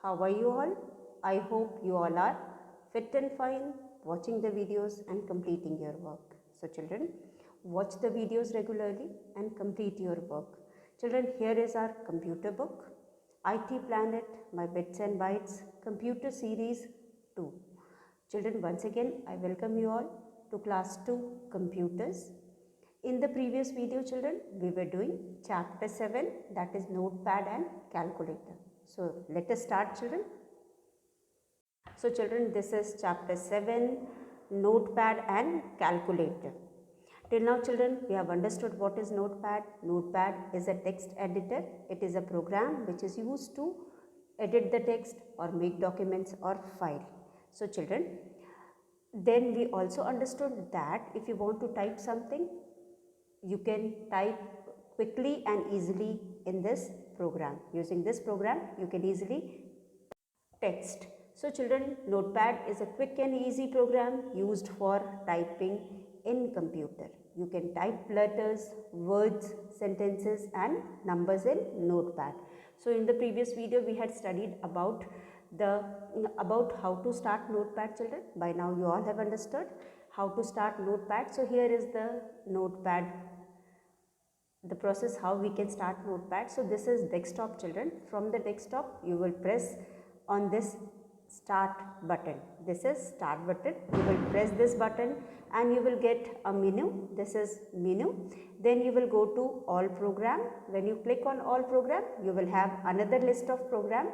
How are you all? I hope you all are fit and fine, watching the videos and completing your work. So children, watch the videos regularly and complete your work. Children, here is our computer book, IT Planet, My Bits and Bytes, Computer Series 2. Children, once again, I welcome you all to class 2 Computers. In the previous video, children, we were doing chapter 7, that is Notepad and Calculator. So let us start, children. So children, this is chapter 7, Notepad and Calculator. Till now, children, we have understood what is Notepad. Notepad is a text editor. It is a program which is used to edit the text or make documents or file. So children, then we also understood that if you want to type something, you can type quickly and easily in this program. Using this program, you can easily text. So children, Notepad is a quick and easy program used for typing in computer. You can type letters, words, sentences and numbers in Notepad. So in the previous video we had studied about how to start Notepad, children. By now you all have understood how to start Notepad. So here is the Notepad, the process how we can start Notepad. So this is desktop, children. From the desktop you will press on this start button. This is start button. You will press this button and you will get a menu. This is menu. Then you will go to all program. When you click on all program, you will have another list of program,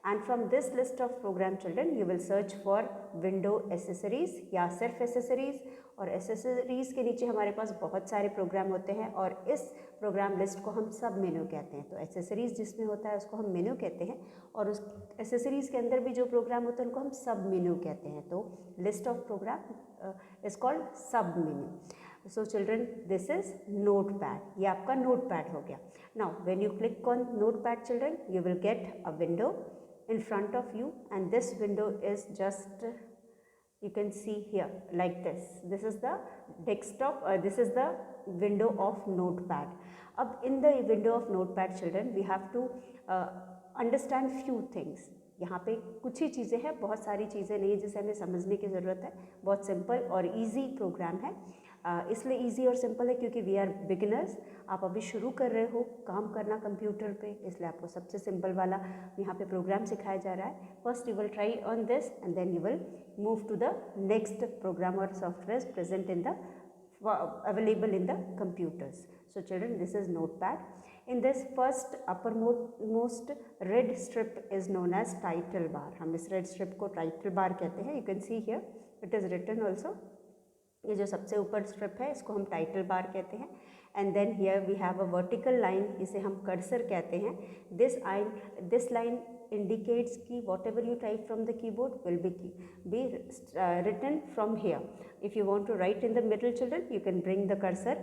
and from this list of program, children, you will search for window accessories या सिर्फ accessories. और accessories के नीचे हमारे पास बहुत सारे programme होते हैं और इस प्रोग्राम लिस्ट को हम सब मेनू कहते हैं. तो accessories जिसमें होता है उसको हम मेनू कहते हैं और उस accessories के अंदर भी जो प्रोग्राम होते हैं उनको हम सब मेनू कहते हैं. तो list of program is called sub menu. So children, this is Notepad. ये आपका Notepad हो गया. Now when you click on Notepad, children, you will get a window in front of you, and this window is just you can see here like this. This is the desktop, this is the window of Notepad. Ab in the window of Notepad, children, we have to understand few things. यहाँ पे कुछ ही चीज़ें हैं, बहुत सारी चीज़ें नहीं जिसे हमें समझने की ज़रूरत है. बहुत सिंपल और इजी प्रोग्राम है. इसलिए इजी और सिंपल है क्योंकि वी आर बिगिनर्स. आप अभी शुरू कर रहे हो काम करना कंप्यूटर पे, इसलिए आपको सबसे सिंपल वाला यहाँ पे प्रोग्राम सिखाया जा रहा है. First you will try on this and then you will move to the next program और software present in the available in the computers. So children, this is Notepad. In this first uppermost red strip is known as title bar. हम इस red strip को title bar कहते हैं. You can see here it is written also. ये जो सबसे ऊपर strip है इसको हम टाइटल बार कहते हैं. And then here we have a vertical line, इसे हम कर्सर कहते हैं. दिस लाइन indicates कि whatever you type from the keyboard will be written from here. If you want to write in the middle, children, you can bring the cursor.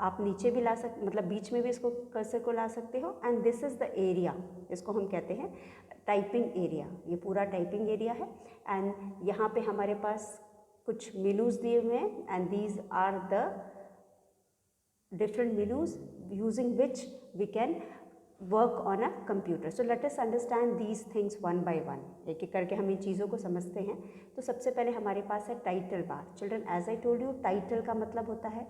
आप नीचे भी ला सकते, मतलब बीच में भी इसको कर्सर को ला सकते हो. And this is the area, इसको हम कहते हैं टाइपिंग एरिया. ये पूरा टाइपिंग एरिया है. एंड यहाँ पे हमारे पास कुछ मेनूज दिए हुए हैं, and these are the different menus using which we can work on a computer. So let us understand these things one by one. एक एक करके हम इन चीज़ों को समझते हैं. तो सबसे पहले हमारे पास है title bar. Children, as I told you, title का मतलब होता है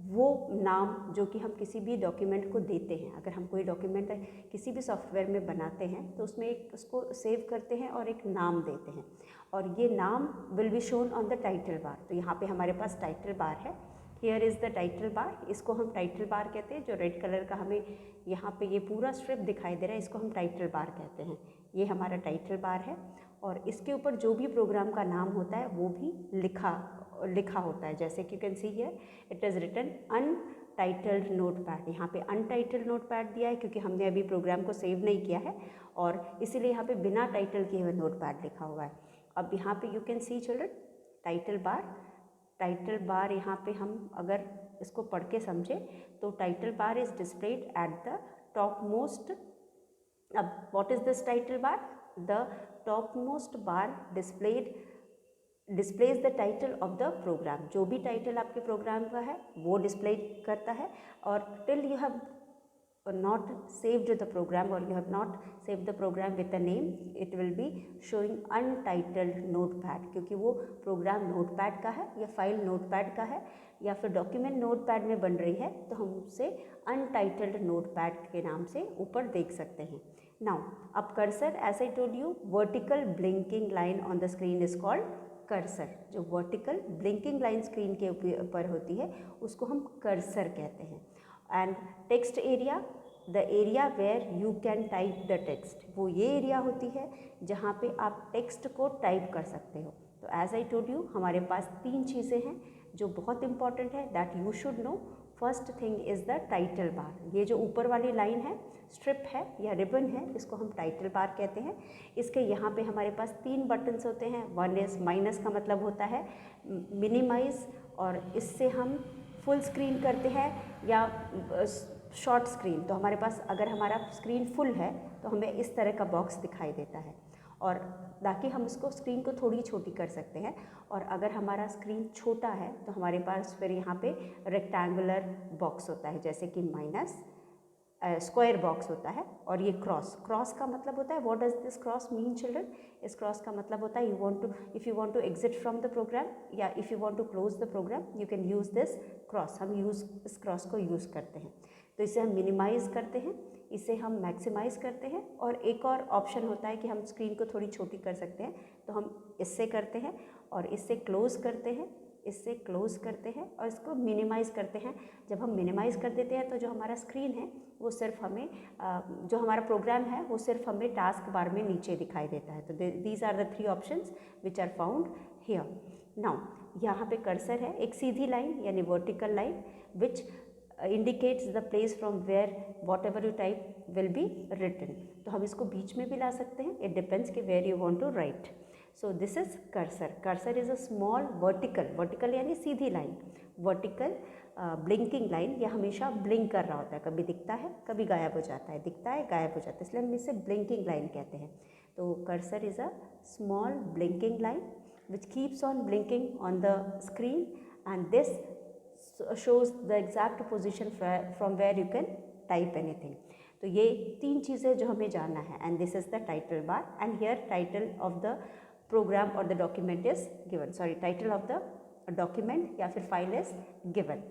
वो नाम जो कि हम किसी भी डॉक्यूमेंट को देते हैं. अगर हम कोई डॉक्यूमेंट किसी भी सॉफ्टवेयर में बनाते हैं तो उसमें एक उसको सेव करते हैं और एक नाम देते हैं, और ये नाम will be shown on the title बार. तो यहाँ पे हमारे पास टाइटल बार है. हियर इज़ द टाइटल बार. इसको हम टाइटल बार कहते हैं. जो रेड कलर का हमें यहाँ पे ये पूरा स्ट्रिप दिखाई दे रहा है, इसको हम टाइटल बार कहते हैं. ये हमारा टाइटल बार है और इसके ऊपर जो भी प्रोग्राम का नाम होता है वो भी लिखा होता है. जैसे कि you can see here it is written untitled Notepad. यहाँ पे अनटाइटल्ड नोटपैड दिया है क्योंकि हमने अभी प्रोग्राम को सेव नहीं किया है और इसीलिए यहाँ पे बिना टाइटल किए हुए नोटपैड लिखा हुआ है. अब यहाँ पे you can see children title bar. Title bar यहाँ पे हम अगर इसको पढ़ के समझे तो title bar is displayed at the top most. अब what is this title bar? The top most bar displays the title of the program. जो भी टाइटल आपके प्रोग्राम का है वो डिस्प्ले करता है. और till you have not saved the program, or you have not saved the program with a name, it will be showing untitled notepad, क्योंकि वो प्रोग्राम नोटपैड का है या फाइल नोटपैड का है या फिर डॉक्यूमेंट नोटपैड में बन रही है, तो हम उसे अनटाइटल्ड नोटपैड के नाम से ऊपर देख सकते हैं. नाउ अब cursor, as I told you, vertical blinking line on the screen is called cursor. जो वर्टिकल ब्लिंकिंग लाइन स्क्रीन के ऊपर होती है उसको हम कर्सर कहते हैं. And text area, the area where you can type the text, वो ये एरिया होती है जहाँ पे आप टेक्स्ट को टाइप कर सकते हो. तो एज आई टोल्ड यू, हमारे पास 3 चीज़ें हैं जो बहुत इंपॉर्टेंट है, that you should know. First thing is the title बार. ये जो ऊपर वाली लाइन है, स्ट्रिप है या रिबन है, इसको हम टाइटल बार कहते हैं. इसके यहाँ पे हमारे पास 3 बटन्स होते हैं. वन इज़ माइनस का मतलब होता है मिनिमाइज, और इससे हम फुल स्क्रीन करते हैं या शॉर्ट स्क्रीन. तो हमारे पास अगर हमारा स्क्रीन फुल है तो हमें इस तरह का बॉक्स दिखाई देता है, और ताकि हम उसको स्क्रीन को थोड़ी छोटी कर सकते हैं. और अगर हमारा स्क्रीन छोटा है तो हमारे पास फिर यहाँ पे रेक्टेंगुलर बॉक्स होता है, जैसे कि माइनस, स्क्वायर बॉक्स होता है, और ये क्रॉस. क्रॉस का मतलब होता है, what does this cross mean children? इस क्रॉस का मतलब होता है, if you want to exit from the program या if you want to close the program, you can use this cross. हम इस क्रॉस को यूज़ करते हैं. तो इसे हम मिनिमाइज़ करते हैं, इसे हम मैक्सिमाइज़ करते हैं, और एक और ऑप्शन होता है कि हम स्क्रीन को थोड़ी छोटी कर सकते हैं, तो हम इससे करते हैं, और इससे क्लोज़ करते हैं, इससे क्लोज़ करते हैं, और इसको मिनिमाइज़ करते हैं. जब हम मिनिमाइज़ कर देते हैं तो जो हमारा स्क्रीन है वो सिर्फ हमें, जो हमारा प्रोग्राम है वो सिर्फ हमें टास्क बार में नीचे दिखाई देता है. तो these are the 3 options which are found here. Now यहाँ पे कर्सर है, एक सीधी लाइन यानी vertical line which indicates the place from where whatever you type will be written. तो हम इसको बीच में भी ला सकते हैं, it depends कि where you want to write. So this is cursor. Cursor is a small vertical यानी सीधी लाइन, vertical blinking line. यह हमेशा blink कर रहा होता है, कभी दिखता है कभी गायब हो जाता है, दिखता है गायब हो जाता है, इसलिए हम इसे blinking line कहते हैं. तो cursor is a small blinking line which keeps on blinking on the screen, and this shows the exact position from where you can type anything. तो ये 3 चीज़ें जो हमें जानना है. And this is the title bar, and here title of the program और the document is given, sorry title of the document या फिर file is given.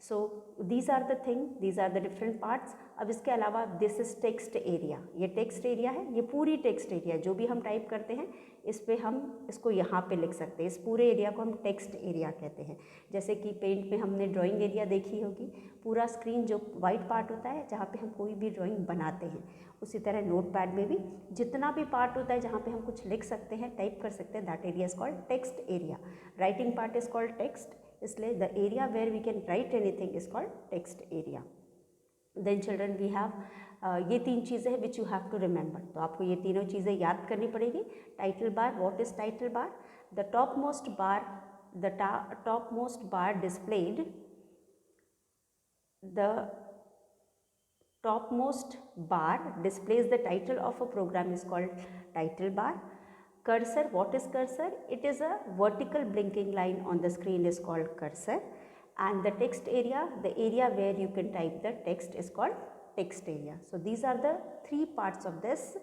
So these are the thing, these are the different parts. अब इसके अलावा this is text area. ये text area है, ये पूरी टेक्स्ट एरिया जो भी हम टाइप करते हैं इस पे हम इसको यहाँ पे लिख सकते हैं. इस पूरे एरिया को हम टेक्स्ट एरिया कहते हैं. जैसे कि पेंट में हमने ड्राइंग एरिया देखी होगी, पूरा स्क्रीन जो वाइट पार्ट होता है जहाँ पे हम कोई भी ड्राइंग बनाते हैं, उसी तरह नोटपैड में भी जितना भी पार्ट होता है जहाँ पे हम कुछ लिख सकते हैं, टाइप कर सकते हैं, that area is called text area. Writing part is called text, इसलिए the area where we can write anything is called text area. Then children we have ये 3 चीज़ें हैं which you have to remember. तो आपको ये तीनों चीज़ें याद करनी पड़ेगी. Title bar, what is title bar? The top most bar displayed, the topmost bar displays the title of a program is called title bar. Cursor, what is cursor? It is a vertical blinking line on the screen is called cursor, and the text area, the area where you can type the text is called text area. So these are the 3 parts of this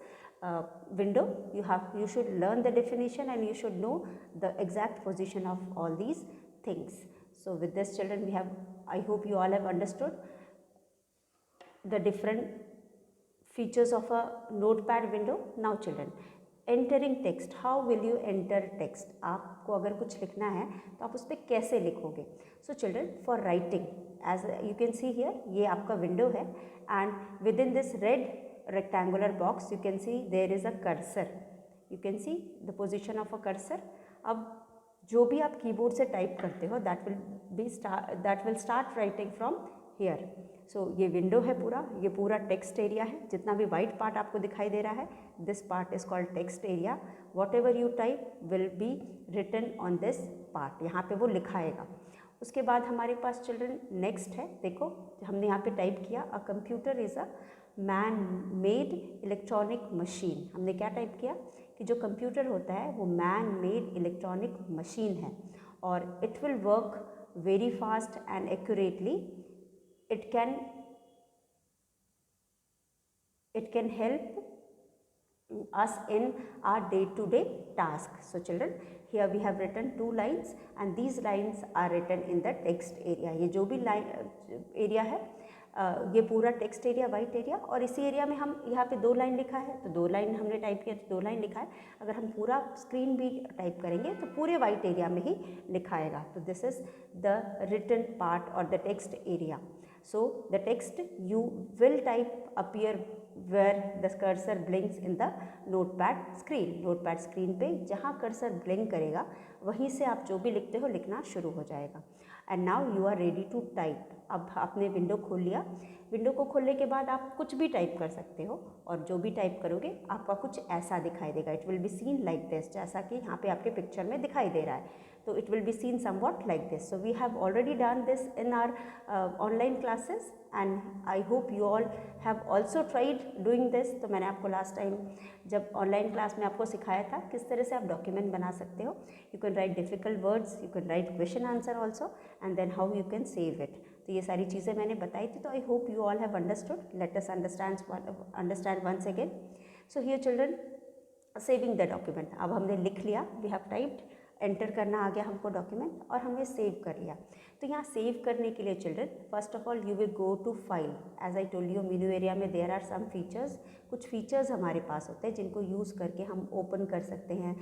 window. You should learn the definition and you should know the exact position of all these things. So with this children, we have, I hope you all have understood the different features of a notepad window. Now children, entering text, how will you enter text? आपको अगर कुछ लिखना है तो आप उस पर कैसे लिखोगे? So children, for writing, as you can see here, ये आपका विंडो है, and within this red rectangular box you can see there is a cursor. You can see the position of a cursor. अब जो भी आप keyboard से type करते हो that will start writing from here. So ये window है पूरा, ये पूरा टेक्स्ट एरिया है. जितना भी वाइट पार्ट आपको दिखाई दे रहा है, this part is called text area. Whatever you type will be written on this part, यहाँ पे वो लिखाएगा. उसके बाद हमारे पास चिल्ड्रन नेक्स्ट है, देखो हमने यहाँ पे टाइप किया, a computer is a man made electronic machine. हमने क्या टाइप किया कि जो कंप्यूटर होता है वो मैन मेड इलेक्ट्रॉनिक मशीन है, और it will work very fast and accurately. It can It can help us in our day-to-day task. So children, here we have written 2 lines and these lines are written in the text area. ये जो भी line area है ये पूरा text area, white area, और इसी area में हम यहाँ पे 2 लाइन लिखा है तो 2 लाइन हमने टाइप किया तो 2 लाइन लिखा है. अगर हम पूरा स्क्रीन भी टाइप करेंगे तो पूरे वाइट एरिया में ही लिखाएगा. तो this is the written part और the text area. So the text you will type appear where the cursor blinks in the notepad screen. notepad screen पे जहाँ cursor blink करेगा वहीं से आप जो भी लिखते हो लिखना शुरू हो जाएगा. And now you are ready to type. अब आपने विंडो खोल लिया. विंडो को खोलने के बाद आप कुछ भी टाइप कर सकते हो और जो भी टाइप करोगे आपका कुछ ऐसा दिखाई देगा. It will be seen like this, जैसा कि यहाँ पे आपके पिक्चर में दिखाई दे रहा है. तो it will be seen somewhat like this. So we have already done this in our online classes and I hope you all have also tried doing this. तो मैंने आपको लास्ट टाइम जब ऑनलाइन क्लास में आपको सिखाया था किस तरह से आप डॉक्यूमेंट बना सकते हो. You can write difficult words, you can write question answer also and then how you can save it. तो ये सारी चीज़ें मैंने बताई थी. तो I hope you all have understood. Let us understand once again. So here children, saving the document. अब हमने लिख लिया, वी हैव टाइप्ड, एंटर करना आ गया हमको डॉक्यूमेंट और हमने सेव कर लिया. तो यहाँ सेव करने के लिए children, first of all you will go to file. As I told you, menu area में देयर आर सम फीचर्स. कुछ फीचर्स हमारे पास होते हैं जिनको यूज़ करके हम ओपन कर सकते हैं,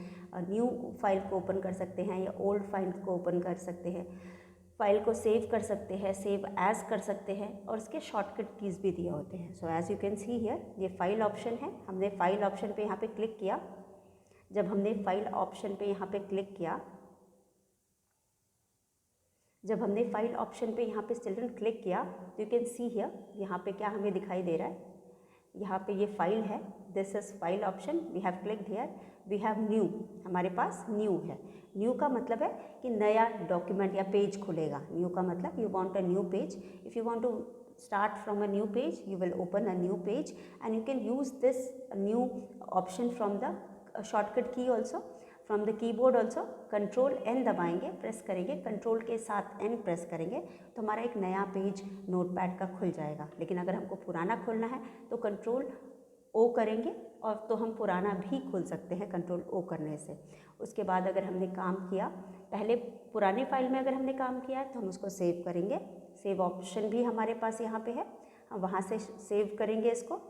न्यू फाइल को ओपन कर सकते हैं या ओल्ड फाइल को ओपन कर सकते हैं, फाइल को सेव कर सकते हैं, सेव एज कर सकते हैं और इसके शॉर्टकट कीज़ भी दिए होते हैं. So as you can see here, ये फाइल ऑप्शन है. हमने फाइल ऑप्शन पे यहाँ पे क्लिक किया. जब हमने फाइल ऑप्शन पे यहाँ पे क्लिक किया, जब हमने फाइल ऑप्शन पे यहाँ पे चिल्ड्रन क्लिक किया तो यू कैन सी हियर, यहाँ पे क्या हमें दिखाई दे रहा है. यहाँ पे ये फाइल है, this is file option. We have clicked here, we have new. हमारे पास न्यू है. न्यू का मतलब है कि नया डॉक्यूमेंट या पेज खुलेगा. न्यू का मतलब you want a new page. If you want to start from a new page, you will open a new page and you can use this new option from the shortcut key also, from the keyboard also. Control N दबाएंगे, press करेंगे, control के साथ N press करेंगे तो हमारा एक नया page notepad का खुल जाएगा. लेकिन अगर हमको पुराना खोलना है तो कंट्रोल O करेंगे और तो हम पुराना भी खोल सकते हैं कंट्रोल O करने से. उसके बाद अगर हमने काम किया, पहले पुराने फाइल में अगर हमने काम किया है तो हम उसको सेव करेंगे. सेव ऑप्शन भी हमारे पास यहाँ पे है, हम वहाँ से सेव करेंगे इसको.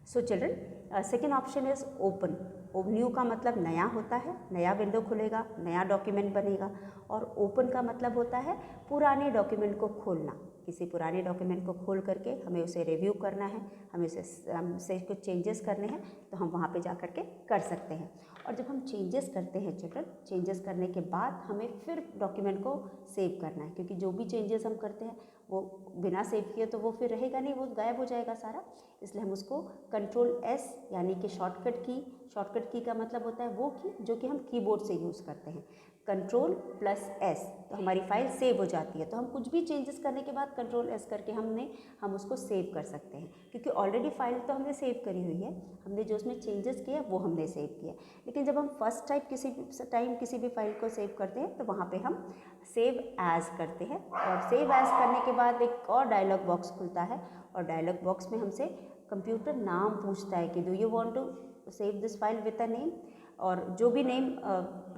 So children, second option is open. New का मतलब नया होता है, नया विंडो खुलेगा, नया डॉक्यूमेंट बनेगा. और ओपन का मतलब होता है पुराने डॉक्यूमेंट को खोलना. किसी पुराने डॉक्यूमेंट को खोल करके हमें उसे रिव्यू करना है, हमें उसे कुछ चेंजेस करने हैं तो हम वहाँ पे जा कर के कर सकते हैं. और जब हम चेंजेस करते हैं चिल्ड्रन, चेंजेस करने के बाद हमें फिर डॉक्यूमेंट को सेव करना है, क्योंकि जो भी चेंजेस हम करते हैं वो बिना सेव किए तो वो फिर रहेगा नहीं, वो गायब हो जाएगा सारा. इसलिए हम उसको कंट्रोल S यानी कि शॉर्टकट की का मतलब होता है वो की जो कि हम कीबोर्ड से यूज़ करते हैं. कंट्रोल प्लस S तो हमारी फाइल सेव हो जाती है. तो हम कुछ भी चेंजेस करने के बाद कंट्रोल S करके हम उसको सेव कर सकते हैं, क्योंकि ऑलरेडी फाइल तो हमने सेव करी हुई है. हमने जो उसमें चेंजेस किए वो हमने सेव किया. लेकिन जब हम फर्स्ट टाइम किसी भी फाइल को सेव करते हैं तो वहाँ पे हम सेव एज करते हैं. और सेव एज करने के बाद एक और डायलॉग बॉक्स खुलता है और डायलॉग बॉक्स में हमसे कंप्यूटर नाम पूछता है कि do you want to save this file with a name. और जो भी नेम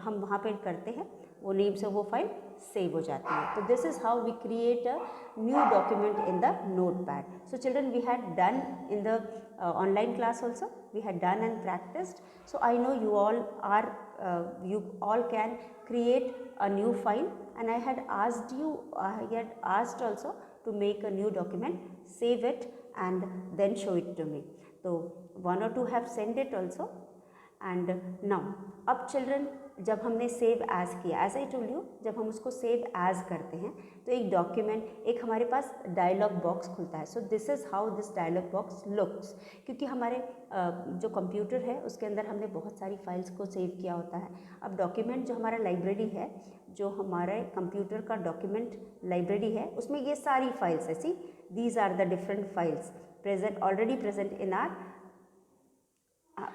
हम वहाँ पे करते हैं वो नेम से वो फाइल सेव हो जाती है. तो this is how we create a new document in the Notepad. So children, we had done in the online class also, we had done and practiced. So I know you all can create a new file, and I had asked also to make a new document, save it and then show it to me. So one or two have sent it also. And now अब children, जब हमने save as किया, as I told you, जब हम उसको save as करते हैं तो एक डॉक्यूमेंट, एक हमारे पास डायलॉग बॉक्स खुलता है. So this is how this dialog box looks. क्योंकि हमारे जो कंप्यूटर है उसके अंदर हमने बहुत सारी फाइल्स को सेव किया होता है. अब डॉक्यूमेंट जो हमारा लाइब्रेरी है, जो हमारे कंप्यूटर का डॉक्यूमेंट लाइब्रेरी है, उसमें ये सारी फाइल्स है. See, these are the different files already present in our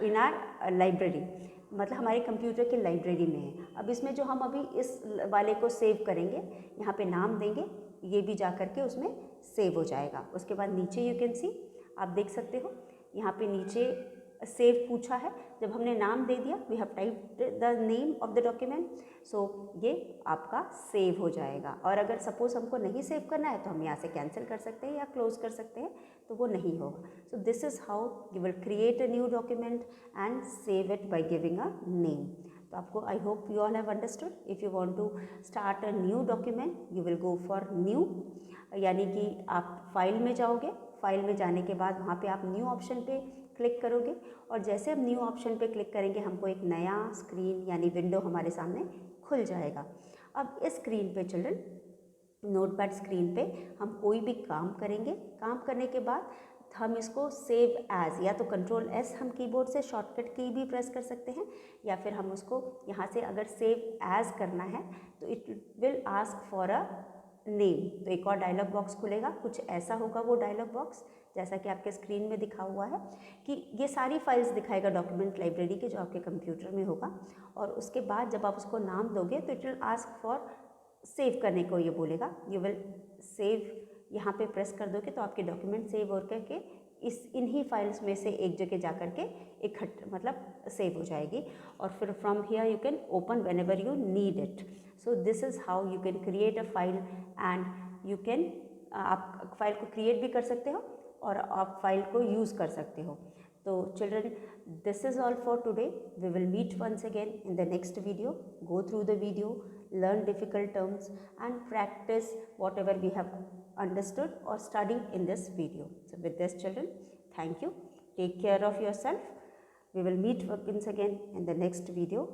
in our library, मतलब हमारे कंप्यूटर की लाइब्रेरी में है। अब इसमें जो हम अभी इस वाले को सेव करेंगे, यहाँ पे नाम देंगे, ये भी जा कर के उसमें सेव हो जाएगा। उसके बाद नीचे यू कैन सी, आप देख सकते हो यहाँ पे नीचे सेव पूछा है। जब हमने नाम दे दिया, we have typed the name of the document, so ये आपका सेव हो जाएगा। और अगर सपोज हमको नहीं सेव करना है तो हम यहाँ से कैंसिल कर सकते हैं या क्लोज कर सकते हैं, तो वो नहीं होगा। So this is how you will create a new document and save it by giving a name. तो आपको, I hope you all have understood. If you want to start a new document, you will go for new, यानी कि आप file में जाओगे, file में जाने के बाद वहाँ पे आप न्यू ऑप्शन पे क्लिक करोगे, और जैसे हम न्यू ऑप्शन पे क्लिक करेंगे, हमको एक नया स्क्रीन यानी विंडो हमारे सामने खुल जाएगा। अब इस स्क्रीन पे चिल्ड्रन, नोटपैड स्क्रीन पे हम कोई भी काम करेंगे, काम करने के बाद हम इसको सेव एज, या तो कंट्रोल एस हम कीबोर्ड से शॉर्टकट की भी प्रेस कर सकते हैं, या फिर हम उसको यहाँ से अगर सेव एज करना है तो it will ask for a name. तो एक और डायलॉग बॉक्स खुलेगा, कुछ ऐसा होगा वो डायलॉग बॉक्स, जैसा कि आपके स्क्रीन में दिखा हुआ है कि ये सारी फाइल्स दिखाएगा डॉक्यूमेंट लाइब्रेरी के, जो आपके कंप्यूटर में होगा। और उसके बाद जब आप उसको नाम दोगे तो it will ask for save करने को, ये बोलेगा यू विल सेव, यहाँ पे प्रेस कर दोगे तो आपके डॉक्यूमेंट सेव हो करके इस इन्हीं फाइल्स में से एक जगह जा कर के इकट्ठ मतलब सेव हो जाएगी। और फिर from here you can open when ever you need it. So this is how you can create a file and you can, आप फाइल को क्रिएट भी कर सकते हो और आप फाइल को यूज़ कर सकते हो। तो children, this is all for today. We will meet once again in the next video. Go through the video, learn difficult terms and practice whatever we have understood or studied in this video. So with this children, thank you. Take care of yourself. We will meet once again in the next video.